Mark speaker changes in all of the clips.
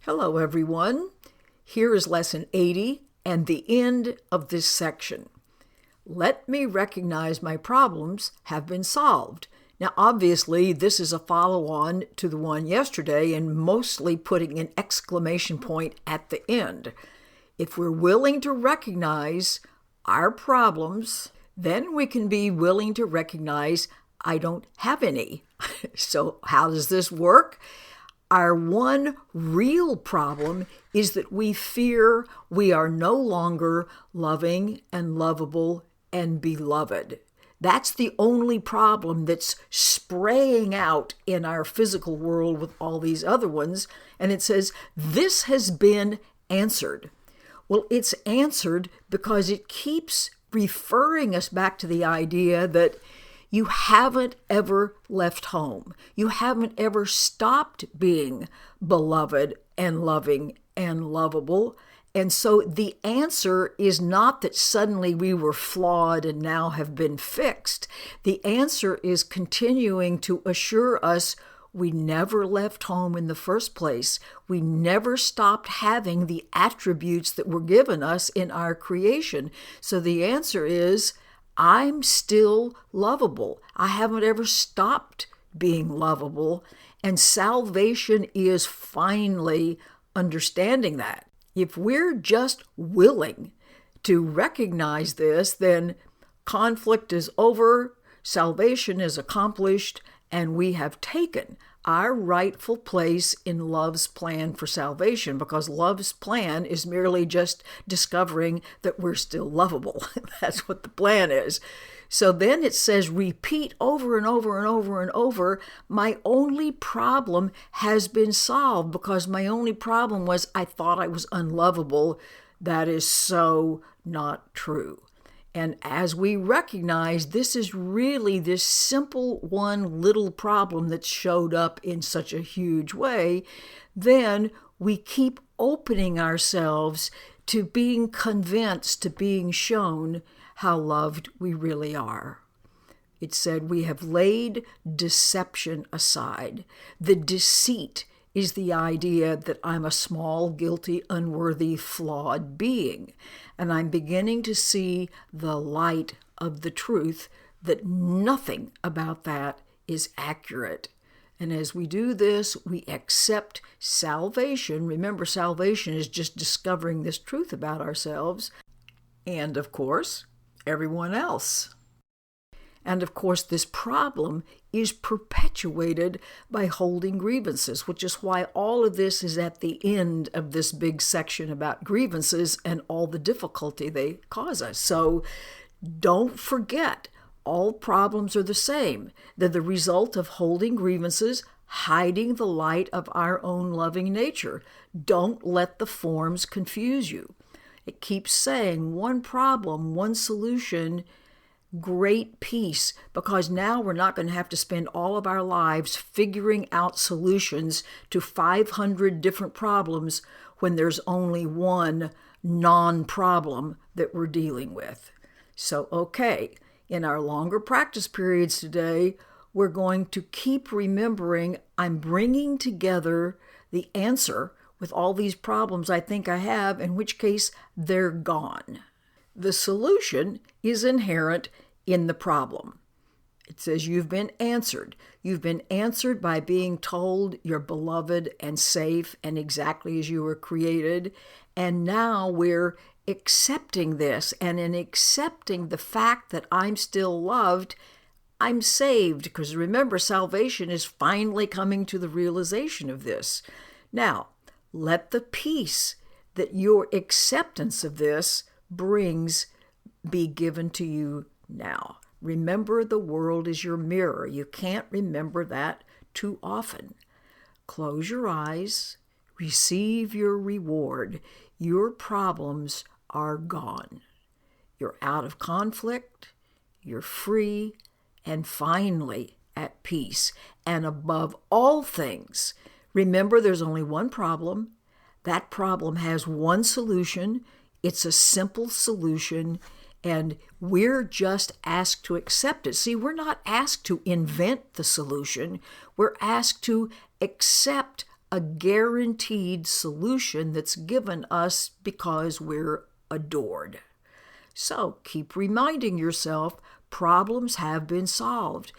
Speaker 1: Hello, everyone. Here is Lesson 80 and the end of this section. Let me recognize my problems have been solved. Now, obviously, this is a follow-on to the one yesterday and mostly putting an exclamation point at the end. If we're willing to recognize our problems, then we can be willing to recognize I don't have any. So how does this work? Our one real problem is that we fear we are no longer loving and lovable and beloved. That's the only problem that's spraying out in our physical world with all these other ones. And it says, this has been answered. Well, it's answered because it keeps referring us back to the idea that you haven't ever left home. You haven't ever stopped being beloved and loving and lovable. And so the answer is not that suddenly we were flawed and now have been fixed. The answer is continuing to assure us we never left home in the first place. We never stopped having the attributes that were given us in our creation. So the answer is, I'm still lovable. I haven't ever stopped being lovable, and salvation is finally understanding that. If we're just willing to recognize this, then conflict is over, salvation is accomplished, and we have taken our rightful place in love's plan for salvation, because love's plan is merely just discovering that we're still lovable. That's what the plan is. So then it says, repeat over and over and over and over, my only problem has been solved, because my only problem was I thought I was unlovable. That is so not true. And as we recognize this is really this simple one little problem that showed up in such a huge way, then we keep opening ourselves to being convinced, to being shown how loved we really are. It said we have laid deception aside. The deceit is the idea that I'm a small, guilty, unworthy, flawed being. And I'm beginning to see the light of the truth that nothing about that is accurate. And as we do this, we accept salvation. Remember, salvation is just discovering this truth about ourselves and, of course, everyone else. And of course, this problem is perpetuated by holding grievances, which is why all of this is at the end of this big section about grievances and all the difficulty they cause us. So don't forget, all problems are the same. They're the result of holding grievances, hiding the light of our own loving nature. Don't let the forms confuse you. It keeps saying one problem, one solution, great peace, because now we're not going to have to spend all of our lives figuring out solutions to 500 different problems when there's only one non-problem that we're dealing with. So, okay, in our longer practice periods today, we're going to keep remembering I'm bringing together the answer with all these problems I think I have, in which case they're gone. The solution is inherent in the problem. It says you've been answered. You've been answered by being told you're beloved and safe and exactly as you were created. And now we're accepting this. And in accepting the fact that I'm still loved, I'm saved. Because remember, salvation is finally coming to the realization of this. Now, let the peace that your acceptance of this brings be given to you now. Remember, the world is your mirror. You can't remember that too often. Close your eyes, receive your reward. Your problems are gone. You're out of conflict, you're free, and finally at peace. And above all things, remember there's only one problem. That problem has one solution. It's a simple solution, and we're just asked to accept it. See, we're not asked to invent the solution. We're asked to accept a guaranteed solution that's given us because we're adored. So keep reminding yourself problems have been solved.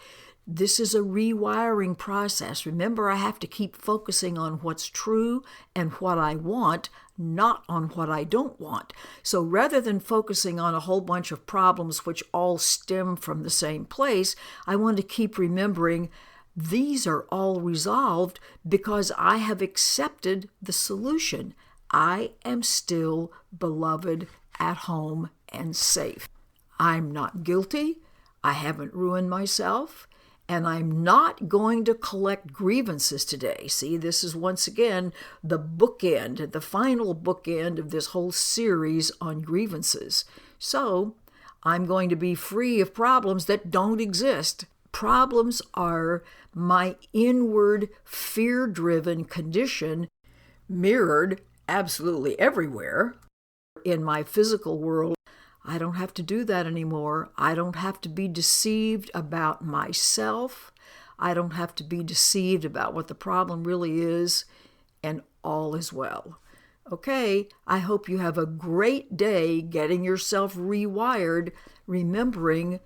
Speaker 1: This is a rewiring process. Remember, I have to keep focusing on what's true and what I want, not on what I don't want. So rather than focusing on a whole bunch of problems which all stem from the same place, I want to keep remembering these are all resolved because I have accepted the solution. I am still beloved, at home, and safe. I'm not guilty. I haven't ruined myself. And I'm not going to collect grievances today. See, this is once again the bookend, the final bookend of this whole series on grievances. So I'm going to be free of problems that don't exist. Problems are my inward, fear-driven condition mirrored absolutely everywhere in my physical world. I don't have to do that anymore. I don't have to be deceived about myself. I don't have to be deceived about what the problem really is, and all is well. Okay, I hope you have a great day getting yourself rewired, remembering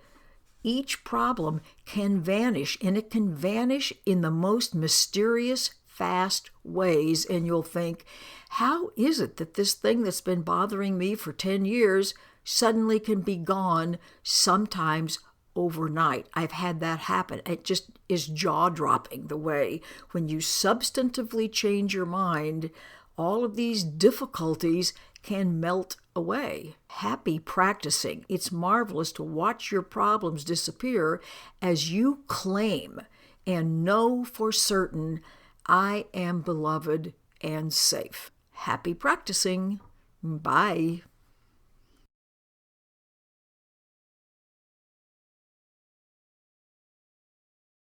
Speaker 1: each problem can vanish, and it can vanish in the most mysterious, fast ways, and you'll think, how is it that this thing that's been bothering me for 10 years suddenly can be gone, sometimes overnight? I've had that happen. It just is jaw-dropping the way when you substantively change your mind, all of these difficulties can melt away. Happy practicing. It's marvelous to watch your problems disappear as you claim and know for certain, I am beloved and safe. Happy practicing. Bye.